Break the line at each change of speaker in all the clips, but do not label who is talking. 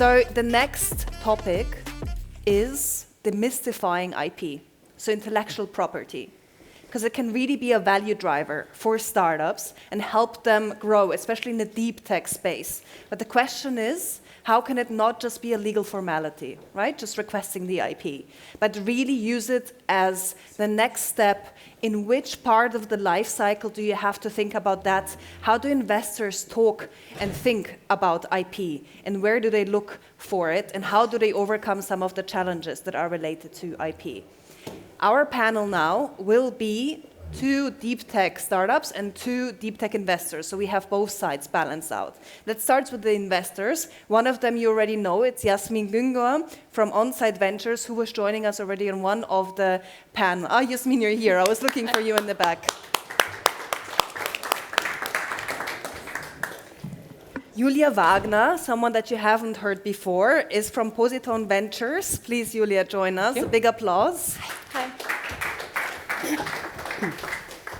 So the next topic is demystifying IP, so intellectual property, because it can really be a value driver for startups and help them grow, especially in the deep tech space. But the question is, how can it not just be a legal formality, right? Just requesting the IP, but really use it as the next step. In which part of the life cycle do you have to think about that? How do investors talk and think about IP? And where do they look for it? And how do they overcome some of the challenges that are related to IP? Our panel now will be 2 deep tech startups and 2 deep tech investors. So we have both sides balanced out. Let's start with the investors. One of them you already know, it's Yasmin Güngör from Onsite Ventures, who was joining us already on one of the panels. Ah, Yasmin, you're here. I was looking for you in the back. Julia Wagner, someone that you haven't heard before, is from Positone Ventures. Please, Julia, join us. A big applause.
Hi.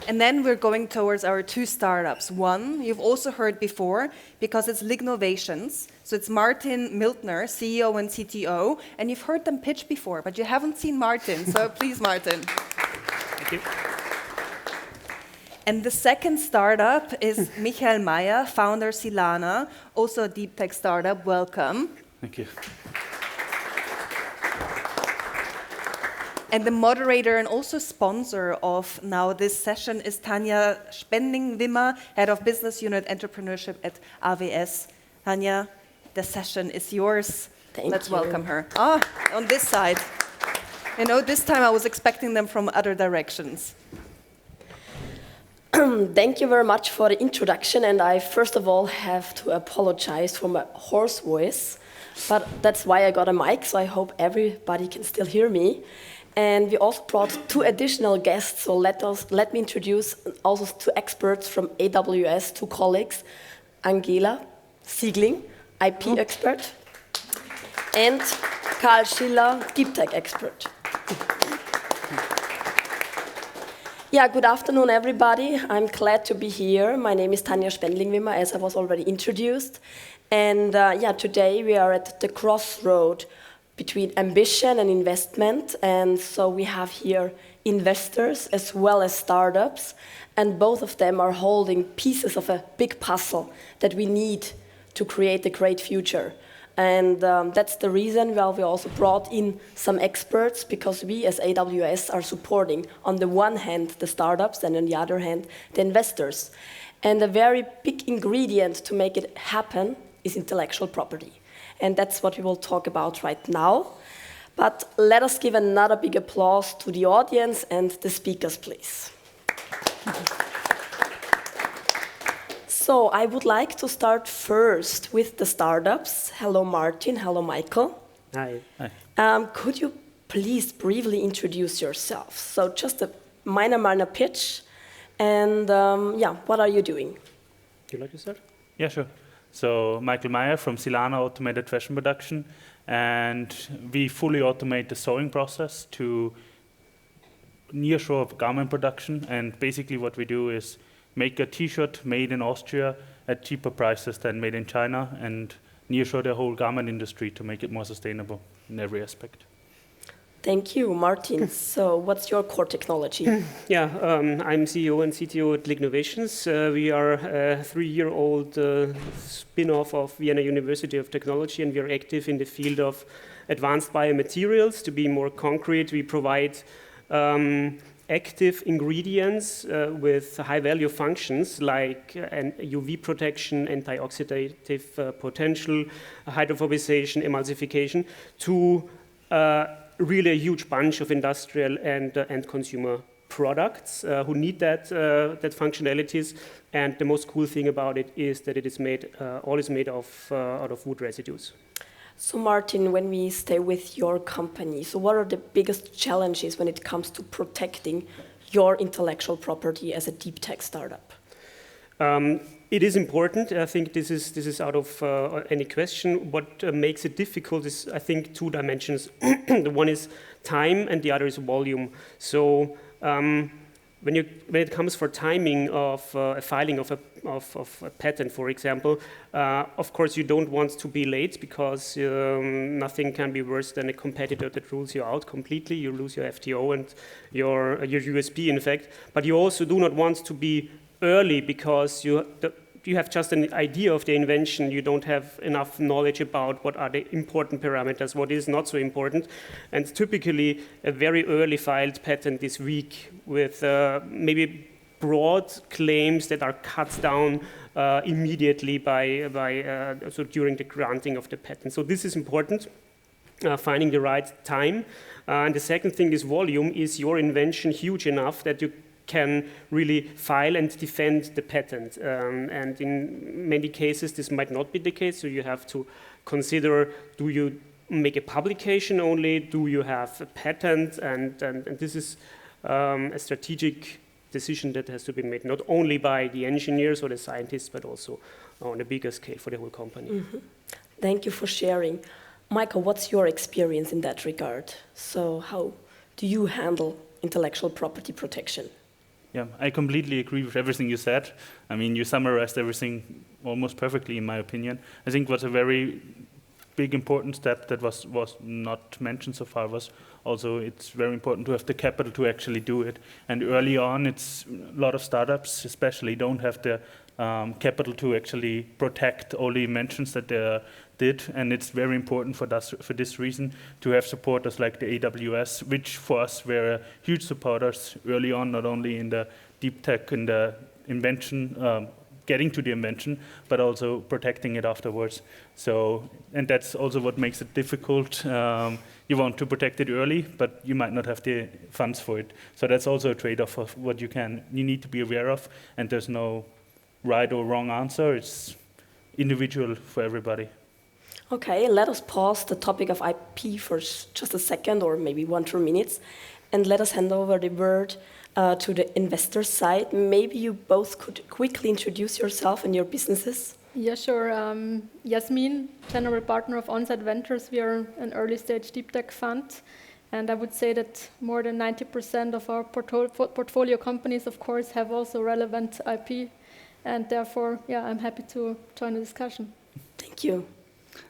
And then we're going towards our 2 startups. One, you've also heard before, because it's Lignovations. So it's Martin Miltner, CEO and CTO, and you've heard them pitch before, but you haven't seen Martin. So please, Martin.
Thank you.
And the second startup is Michael Meyer, founder Silana, also a deep tech startup. Welcome.
Thank you.
And the moderator and also sponsor of now this session is Tanja Spending-Wimmer, Head of Business Unit Entrepreneurship at AWS. Tanja, the session is yours. Let's welcome her. Ah, on this side. You know, this time I was expecting them from other directions.
Thank you very much for the introduction, and I first of all have to apologize for my hoarse voice, but that's why I got a mic, so I hope everybody can still hear me. And we also brought 2 additional guests, so let me introduce also 2 experts from AWS, 2 colleagues, Angela Siegling, IP expert, and Karl Schiller, deep tech expert. Yeah, good afternoon, everybody. I'm glad to be here. My name is Tanja Spendling-Wimmer, as I was already introduced. And today we are at the crossroad between ambition and investment. And so we have here investors as well as startups. And both of them are holding pieces of a big puzzle that we need to create a great future. And that's the reason why we also brought in some experts, because we as AWS are supporting, on the one hand, the startups, and on the other hand, the investors. And a very big ingredient to make it happen is intellectual property. And that's what we will talk about right now. But let us give another big applause to the audience and the speakers, please. So I would like to start first with the startups. Hello, Martin. Hello, Michael.
Hi.
Could you please briefly introduce yourself? So just a minor pitch. And what are you doing?
Would you like to start? Yeah, sure. So Michael Meyer from Silana Automated Fashion Production, and we fully automate the sewing process to nearshore garment production. And basically what we do is make a T-shirt made in Austria at cheaper prices than made in China, and nearshore the whole garment industry to make it more sustainable in every aspect.
Thank you, Martin. So what's your core technology?
I'm CEO and CTO at Lignovations. We are a 3-year-old spin-off of Vienna University of Technology, and we are active in the field of advanced biomaterials. To be more concrete, we provide active ingredients with high-value functions like UV protection, antioxidative potential, hydrophobization, emulsification to really a huge bunch of industrial and consumer products who need that functionalities. And the most cool thing about it is that it is made, all is made out of wood residues.
So Martin, when we stay with your company, so what are the biggest challenges when it comes to protecting your intellectual property as a deep tech startup?
It is important. I think this is out of any question. What makes it difficult is, I think, 2 dimensions. The one is time and the other is volume. So when it comes for timing of a filing of a patent, for example, of course you don't want to be late, because nothing can be worse than a competitor that rules you out completely. You lose your FTO and your USP, in fact. But you also do not want to be early, because you have just an idea of the invention. You don't have enough knowledge about what are the important parameters, what is not so important. And typically, a very early filed patent is weak, with maybe broad claims that are cut down immediately so during the granting of the patent. So this is important, finding the right time. And the second thing is volume. Is your invention huge enough that you can really file and defend the patent? And in many cases, this might not be the case. So you have to consider, do you make a publication only? Do you have a patent? And this is a strategic decision that has to be made, not only by the engineers or the scientists, but also on a bigger scale for the whole company.
Mm-hmm. Thank you for sharing. Michael, what's your experience in that regard? So how do you handle intellectual property protection?
Yeah, I completely agree with everything you said. I mean, you summarized everything almost perfectly, in my opinion. I think what's a very big important step that was not mentioned so far was also it's very important to have the capital to actually do it. And early on, it's a lot of startups especially don't have the capital to actually protect all the inventions that they did, and it's very important for this reason to have supporters like the AWS, which for us were huge supporters early on, not only in the deep tech and the invention, getting to the invention, but also protecting it afterwards. So, and that's also what makes it difficult. You want to protect it early, but you might not have the funds for it. So that's also a trade-off of what you need to be aware of, and there's no right or wrong answer. It's individual for everybody.
Okay, let us pause the topic of IP for just a second, or maybe 1-2 minutes, and let us hand over the word to the investor side. Maybe you both could quickly introduce yourself and your businesses.
Yeah, sure. Yasmin, general partner of Onsite Ventures. We are an early stage deep tech fund. And I would say that more than 90% of our portfolio companies, of course, have also relevant IP. And therefore, yeah, I'm happy to join the discussion.
Thank you.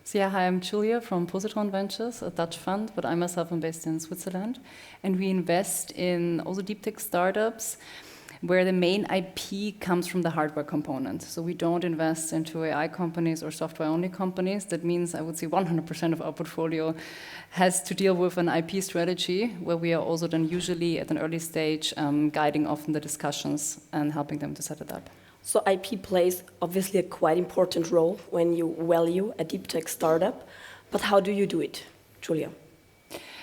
So yeah, hi, I'm Julia from Positron Ventures, a Dutch fund, but I myself am based in Switzerland. And we invest in also deep tech startups where the main IP comes from the hardware component. So we don't invest into AI companies or software-only companies. That means I would say 100% of our portfolio has to deal with an IP strategy, where we are also then usually at an early stage guiding often the discussions and helping them to set it up.
So IP plays obviously a quite important role when you value a deep tech startup, but how do you do it, Julia?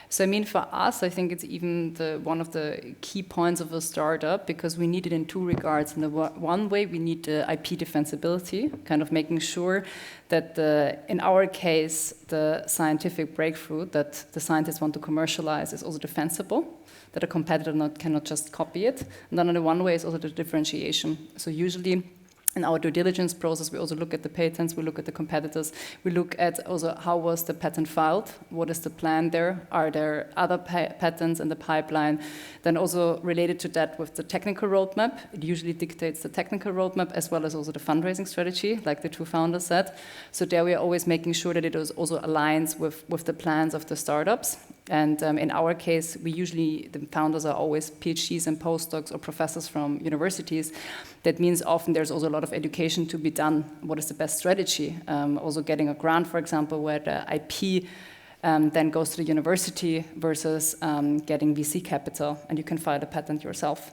So I mean, for us, I think it's even one of the key points of a startup, because we need it in two regards. In the one way, we need the IP defensibility, kind of making sure that in our case, the scientific breakthrough that the scientists want to commercialize is also defensible, that a competitor cannot just copy it. And then in the one way is also the differentiation. So usually in our due diligence process, we also look at the patents, we look at the competitors, we look at also how was the patent filed, what is the plan there, are there other patents in the pipeline. Then also related to that with the technical roadmap, it usually dictates the technical roadmap as well as also the fundraising strategy, like the two founders said. So there we are always making sure that it also aligns with the plans of the startups. And in our case, the founders are always PhDs and postdocs or professors from universities. That means often there's also a lot of education to be done. What is the best strategy? Also getting a grant, for example, where the IP then goes to the university versus getting VC capital, and you can file the patent yourself.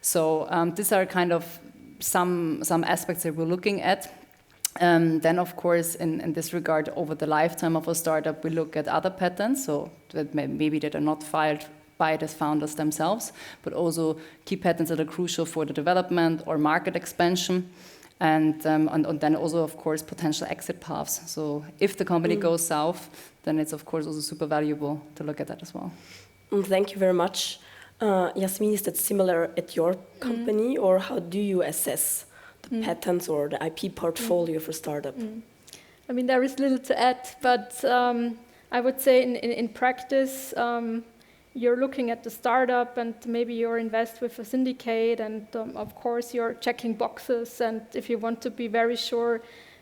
So these are kind of some aspects that we're looking at. Then, of course, in this regard, over the lifetime of a startup, we look at other patents, so that maybe that are not filed by the founders themselves, but also key patents that are crucial for the development or market expansion, and then also, of course, potential exit paths. So if the company goes south, then it's, of course, also super valuable to look at that as well.
Thank you very much. Yasmin, is that similar at your company, or how do you assess the patents or the IP portfolio for startup?
I mean, there is little to add, but I would say in practice, you're looking at the startup and maybe you're invest with a syndicate and of course you're checking boxes, and if you want to be very sure,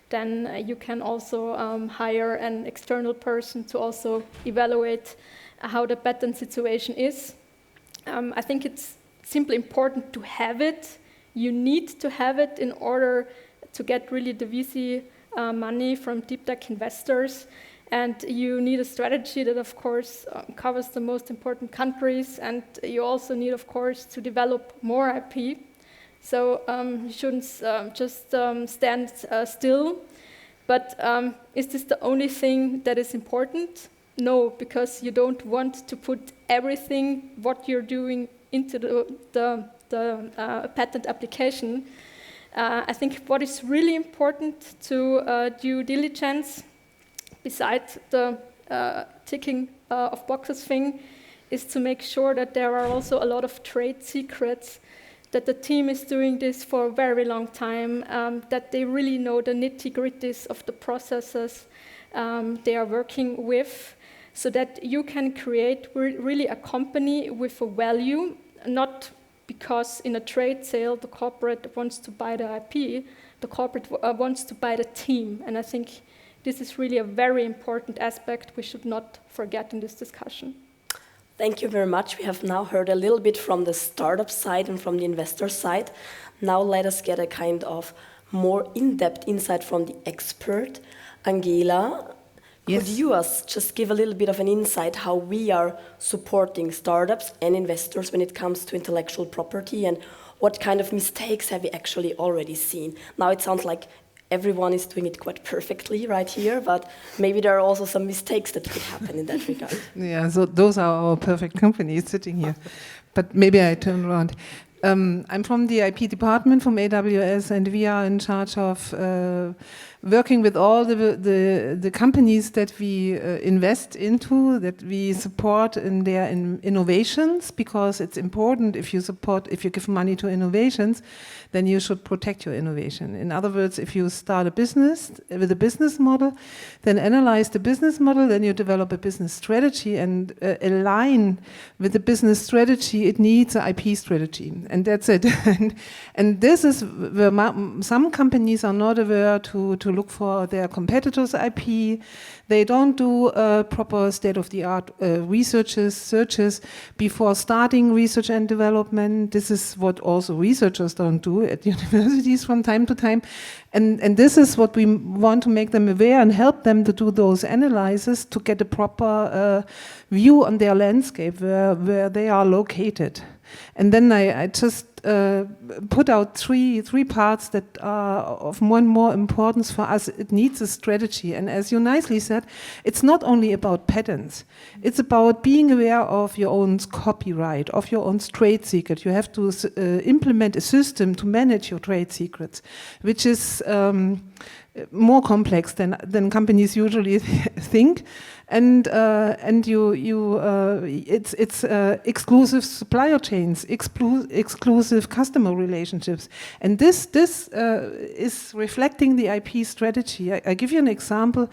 then you can also hire an external person to also evaluate how the patent situation is. I think it's simply important to have it. You need to have it in order to get really the VC money from deep tech investors. And you need a strategy that, of course, covers the most important countries. And you also need, of course, to develop more IP. So you shouldn't just stand still. But is this the only thing that is important? No, because you don't want to put everything what you're doing into the patent application. I think what is really important to due diligence, besides the ticking of boxes thing, is to make sure that there are also a lot of trade secrets, that the team is doing this for a very long time, that they really know the nitty-gritties of the processes they are working with, so that you can create really a company with a value, not because in a trade sale the corporate wants to buy the IP, the corporate wants to buy the team. And I think this is really a very important aspect we should not forget in this discussion.
Thank you very much. We have now heard a little bit from the startup side and from the investor side. Now let us get a kind of more in-depth insight from the expert. Angela, could you just give a little bit of an insight how we are supporting startups and investors when it comes to intellectual property, and what kind of mistakes have we actually already seen? Now it sounds like everyone is doing it quite perfectly right here, but maybe there are also some mistakes that could happen in that regard.
Yeah, so those are our perfect companies sitting here. But maybe I turn around. I'm from the IP department from AWS, and we are in charge of working with all the companies that we invest into, that we support in their innovations, because it's important if you give money to innovations, then you should protect your innovation. In other words, if you start a business with a business model, then analyze the business model, then you develop a business strategy, and align with the business strategy, it needs an IP strategy. And that's it. and this is where some companies are not aware to look for their competitors' IP. They don't do proper state-of-the-art searches before starting research and development. This is what also researchers don't do at universities from time to time. And this is what we want to make them aware and help them to do those analyses to get a proper view on their landscape, where they are located. And then I just put out three parts that are of more and more importance for us. It needs a strategy. And as you nicely said, it's not only about patents. It's about being aware of your own copyright, of your own trade secret. You have to implement a system to manage your trade secrets, which is more complex than companies usually think. And it's exclusive supplier chains, exclusive customer relationships, and this is reflecting the IP strategy. I give you an example.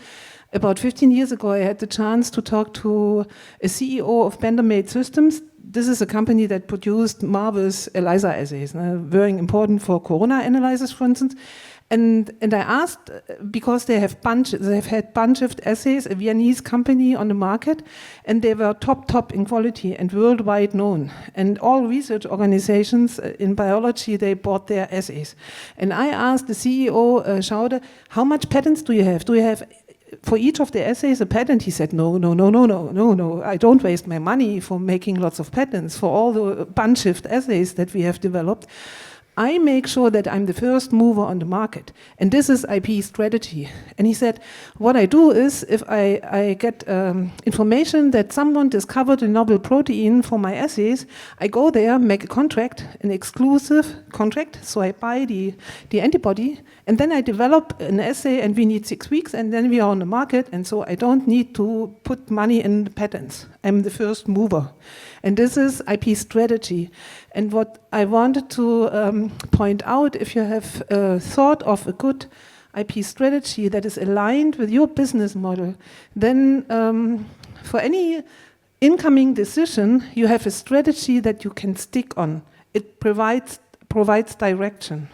About 15 years ago, I had the chance to talk to a CEO of Bender-Made Systems. This is a company that produced marvelous ELISA assays, very important for corona analysis, for instance. And I asked, because they've had bunch of assays, a Viennese company on the market, and they were top in quality and worldwide known. And all research organizations in biology, they bought their assays. And I asked the CEO, Schaude, how much patents do you have? Do you have for each of the assays a patent? He said, no, I don't waste my money for making lots of patents for all the bunch of assays that we have developed. I make sure that I'm the first mover on the market. And this is IP strategy. And he said, what I do is, if I get information that someone discovered a novel protein for my assays, I go there, make a contract, an exclusive contract, so I buy the antibody, and then I develop an assay, and we need 6 weeks, and then we are on the market, and so I don't need to put money in the patents. I'm the first mover. And this is IP strategy. And what I wanted to point out, if you have thought of a good IP strategy that is aligned with your business model, then for any incoming decision, you have a strategy that you can stick on. It provides direction.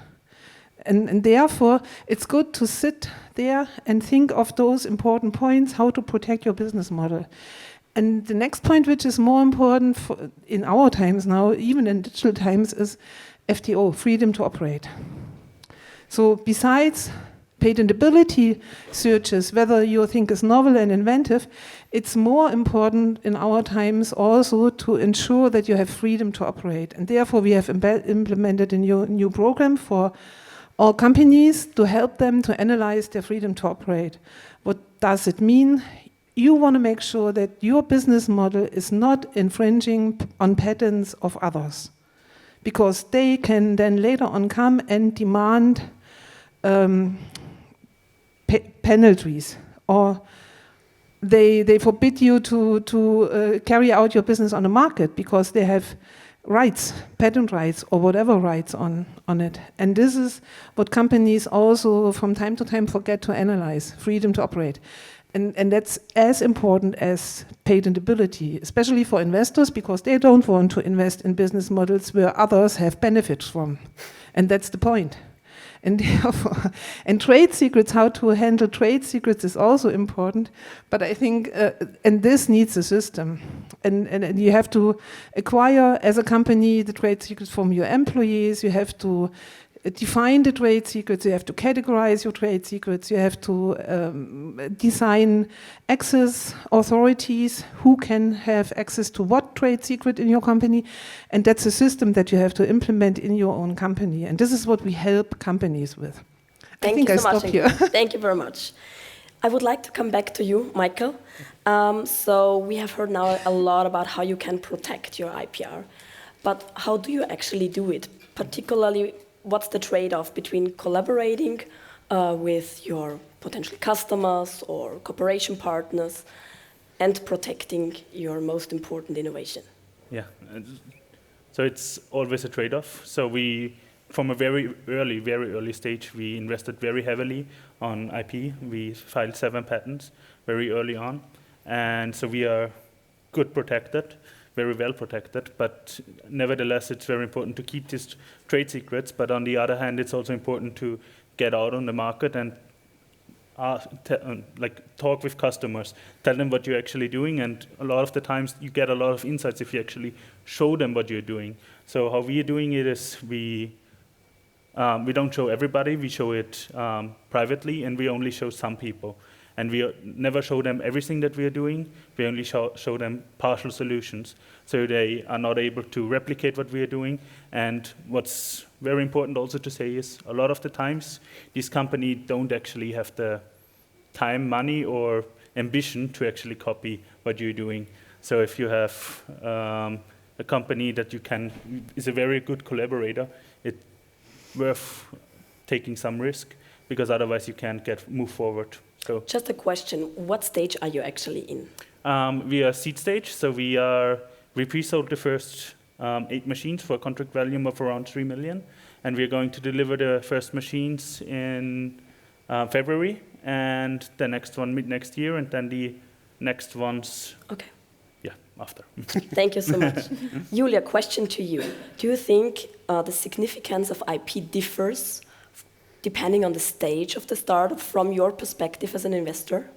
And therefore, it's good to sit there and think of those important points, how to protect your business model. And the next point, which is more important in our times now, even in digital times, is FTO, freedom to operate. So besides patentability searches, whether you think is novel and inventive, it's more important in our times also to ensure that you have freedom to operate. And therefore, we have implemented a new program for all companies to help them to analyze their freedom to operate. What does it mean? You want to make sure that your business model is not infringing on patents of others, because they can then later on come and demand penalties, or they forbid you to carry out your business on the market because they have rights, patent rights, or whatever rights on it. And this is what companies also from time to time forget to analyze, freedom to operate. And that's as important as patentability, especially for investors, because they don't want to invest in business models where others have benefits from. And that's the point. And therefore, and trade secrets, how to handle trade secrets is also important. But I think, and this needs a system. And you have to acquire, as a company, the trade secrets from your employees. You have to define the trade secrets. You have to categorize your trade secrets. You have to design access authorities who can have access to what trade secret in your company. And that's a system that you have to implement in your own company. And this is what we help companies with.
Thank you so much.
Stop here.
Thank you very much. I would like to come back to you, Michael. So we have heard now a lot about how you can protect your IPR. But how do you actually do it? Particularly, what's the trade-off between collaborating with your potential customers or cooperation partners and protecting your most important innovation?
Yeah, so it's always a trade-off. So we, from a very early stage, we invested very heavily on IP. We filed 7 patents very early on. And so we are good protected, very well protected, but nevertheless, it's very important to keep these trade secrets. But on the other hand, it's also important to get out on the market and talk with customers, tell them what you're actually doing, and a lot of the times you get a lot of insights if you actually show them what you're doing. So how we are doing it is we don't show everybody, we show it privately, and we only show some people. And we never show them everything that we are doing. We only show them partial solutions, so they are not able to replicate what we are doing. And what's very important also to say is a lot of the times, these companies don't actually have the time, money, or ambition to actually copy what you're doing. So if you have a company that is a very good collaborator, it's worth taking some risk, because otherwise you can't move forward. So
just a question, what stage are you actually in?
We are seed stage, so we pre-sold the first 8 machines for a contract volume of around 3 million, and we're going to deliver the first machines in February, and the next one mid-next year, and then the next ones after.
Thank you so much. Julia, question to you. Do you think the significance of IP differs depending on the stage of the startup from your perspective as an investor?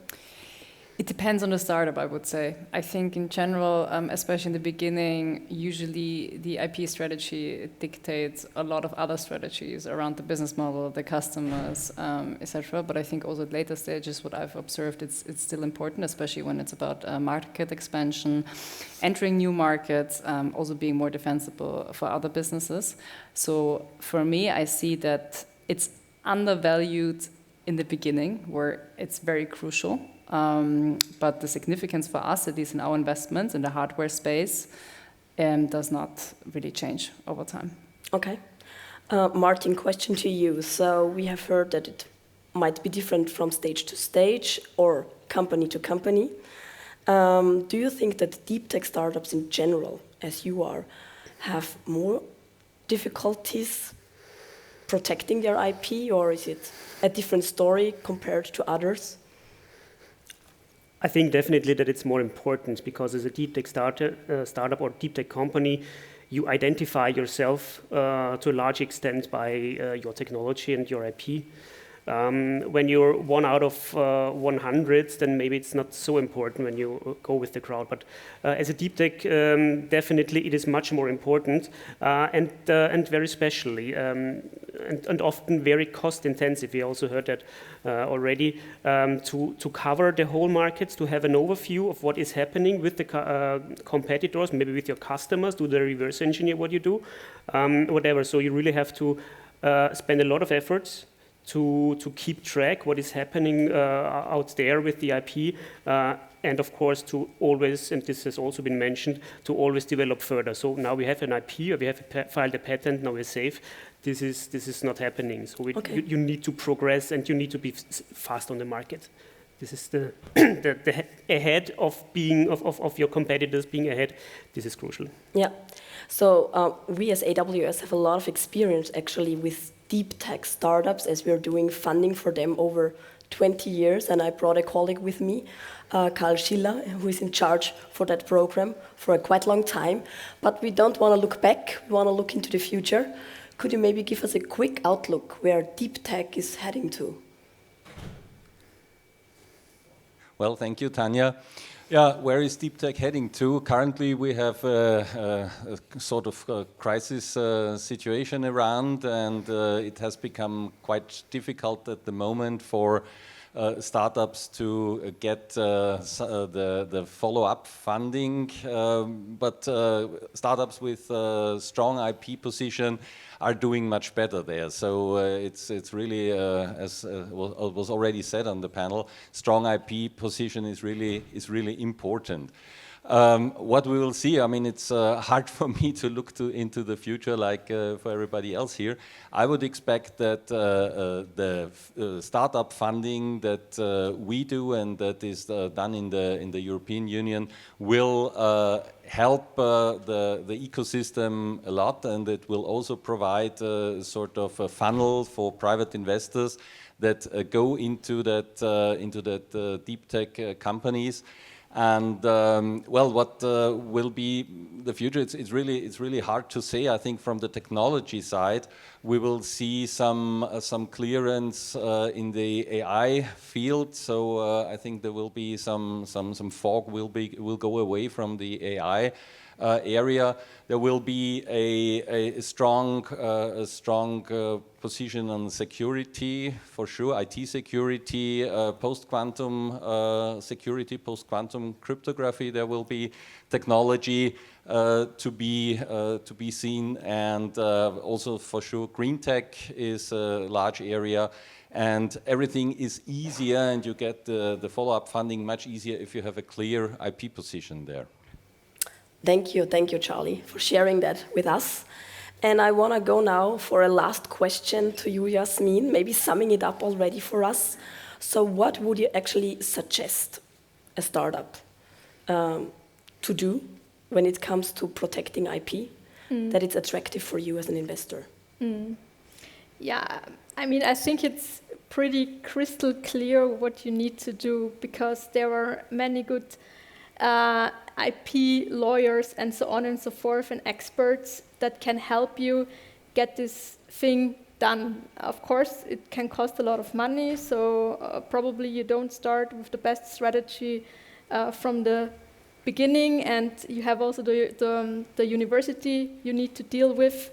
It depends on the startup, I would say. I think in general, especially in the beginning, usually the IP strategy dictates a lot of other strategies around the business model, the customers, etc. But I think also at later stages, what I've observed, it's still important, especially when it's about market expansion, entering new markets, also being more defensible for other businesses. So for me, I see that it's undervalued in the beginning, where it's very crucial. But the significance for us, at least in our investments in the hardware space, does not really change over time.
Okay. Martin, question to you. So we have heard that it might be different from stage to stage or company to company. Do you think that deep tech startups in general, as you are, have more difficulties protecting their IP, or is it a different story compared to others?
I think definitely that it's more important because as a deep tech startup or deep tech company, you identify yourself to a large extent by your technology and your IP. When you're 1 out of 100, then maybe it's not so important when you go with the crowd. But as a deep tech, definitely it is much more important and very specially and often very cost intensive. We also heard that already to cover the whole markets, to have an overview of what is happening with the competitors, maybe with your customers, do the reverse engineer what you do, whatever. So you really have to spend a lot of efforts to keep track what is happening out there with the IP, and of course to always, and this has also been mentioned, to always develop further. So now we have an IP, or we have filed a patent, now we're safe. This is not happening. So you need to progress and you need to be fast on the market. This is the ahead of being of your competitors being ahead. This is crucial.
Yeah. So we as AWS have a lot of experience actually with deep tech startups, as we're doing funding for them over 20 years. And I brought a colleague with me, Karl Schiller, who is in charge for that program for a quite long time. But we don't want to look back, we want to look into the future. Could you maybe give us a quick outlook where deep tech is heading to?
Well, thank you, Tanya. Yeah, where is deep tech heading to? Currently, we have a sort of crisis situation around, and it has become quite difficult at the moment for startups to get the follow-up funding. But startups with strong IP position are doing much better there. So it's really, as was already said on the panel, strong IP position is really important. What we will see, I mean, it's hard for me to look into the future like for everybody else here. I would expect that the startup funding that we do and that is done in the European Union will help the ecosystem a lot, and it will also provide sort of a funnel for private investors that go into that deep tech companies. And well, what will be the future? It's really hard to say. I think from the technology side, we will see some clearance in the AI field. So I think there will be some fog will go away from the AI area. There will be a strong position on security, for sure, IT security, post-quantum security, post-quantum cryptography. There will be technology to be seen, and also for sure green tech is a large area. And everything is easier, and you get the follow-up funding much easier if you have a clear IP position there.
Thank you, Charlie, for sharing that with us. And I want to go now for a last question to you, Yasmin, maybe summing it up already for us. So what would you actually suggest a startup to do when it comes to protecting IP, that it's attractive for you as an investor?
Yeah, I mean, I think it's pretty crystal clear what you need to do, because there are many good IP lawyers and so on and so forth, and experts that can help you get this thing done. Of course, it can cost a lot of money, so probably you don't start with the best strategy from the beginning, and you have also the university you need to deal with.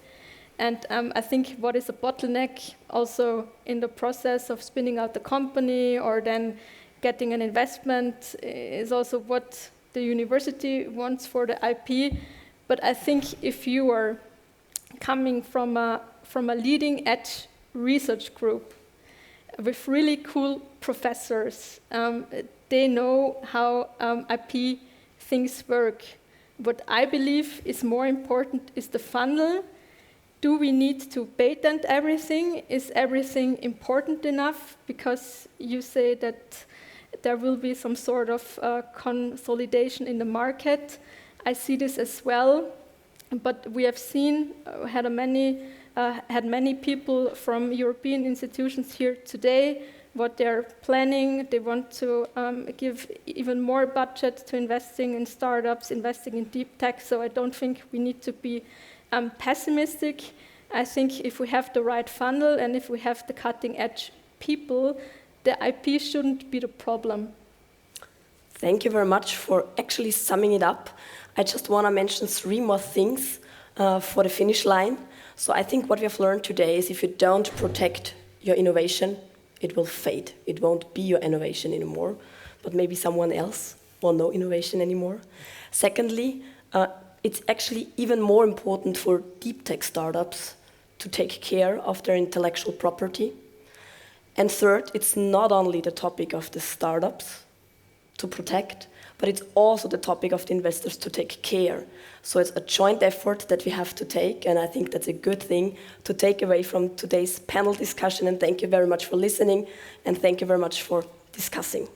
And I think what is a bottleneck also in the process of spinning out the company or then getting an investment is also what the university wants for the IP. But I think if you are coming from a leading edge research group with really cool professors, they know how IP things work. What I believe is more important is the funnel. Do we need to patent everything? Is everything important enough? Because you say that there will be some sort of consolidation in the market. I see this as well, but we have seen, had many people from European institutions here today what they're planning. They want to give even more budget to investing in startups, investing in deep tech. So I don't think we need to be pessimistic. I think if we have the right funnel and if we have the cutting edge people, the IP shouldn't be the problem.
Thank you very much for actually summing it up. I just want to mention 3 more things for the finish line. So I think what we have learned today is if you don't protect your innovation, it will fade. It won't be your innovation anymore, but maybe someone else won't know innovation anymore. Secondly, it's actually even more important for deep tech startups to take care of their intellectual property. And third, it's not only the topic of the startups to protect, but it's also the topic of the investors to take care. So it's a joint effort that we have to take, and I think that's a good thing to take away from today's panel discussion. And thank you very much for listening, and thank you very much for discussing.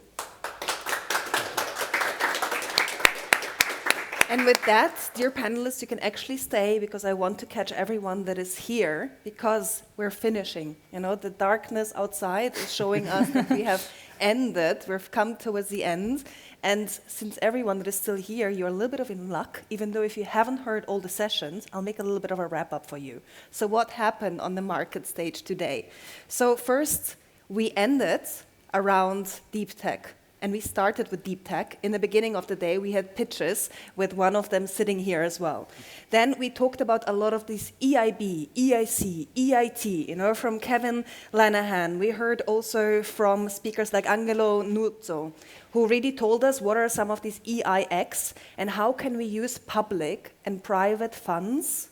And with that, dear panelists, you can actually stay because I want to catch everyone that is here because we're finishing. You know, the darkness outside is showing us that we have ended. We've come towards the end. And since everyone that is still here, you're a little bit of in luck, even though if you haven't heard all the sessions, I'll make a little bit of a wrap up for you. So what happened on the market stage today? So first, we ended around deep tech. And we started with deep tech. In the beginning of the day, we had pitches with one of them sitting here as well. Then we talked about a lot of these EIB, EIC, EIT, you know, from Kevin Lanahan. We heard also from speakers like Angelo Nuzzo, who really told us what are some of these EIX and how can we use public and private funds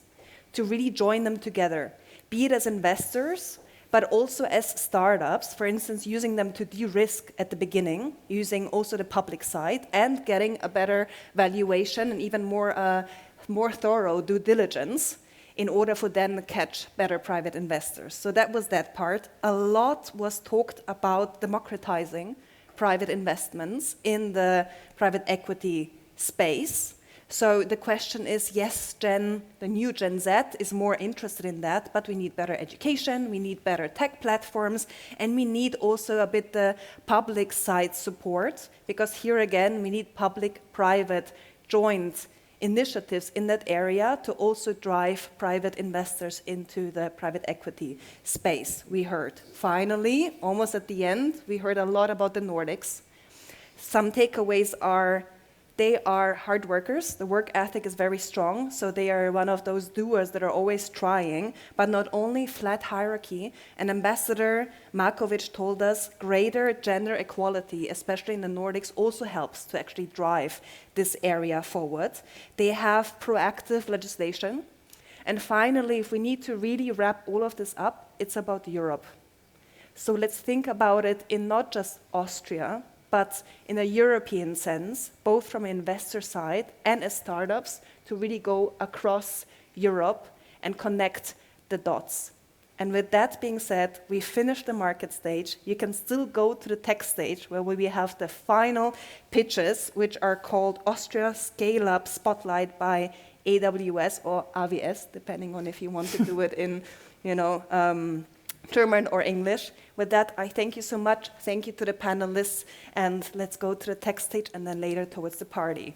to really join them together, be it as investors, but also as startups, for instance, using them to de-risk at the beginning, using also the public side, and getting a better valuation and even more thorough due diligence in order for them to catch better private investors. So that was that part. A lot was talked about democratizing private investments in the private equity space. So the question is, yes, the new Gen Z is more interested in that, but we need better education, we need better tech platforms, and we need also a bit the public side support, because here again, we need public-private joint initiatives in that area to also drive private investors into the private equity space, we heard. Finally, almost at the end, we heard a lot about the Nordics. Some takeaways are they are hard workers. The work ethic is very strong, so they are one of those doers that are always trying, but not only flat hierarchy. And Ambassador Markovic told us greater gender equality, especially in the Nordics, also helps to actually drive this area forward. They have proactive legislation. And finally, if we need to really wrap all of this up, it's about Europe. So let's think about it in not just Austria, but in a European sense, both from an investor side and as startups, to really go across Europe and connect the dots. And with that being said, we finished the market stage. You can still go to the tech stage where we have the final pitches, which are called Austria Scale Up Spotlight by AWS or AWS, depending on if you want to do it in, German or English. With that, I thank you so much. Thank you to the panelists, and let's go to the tech stage and then later towards the party.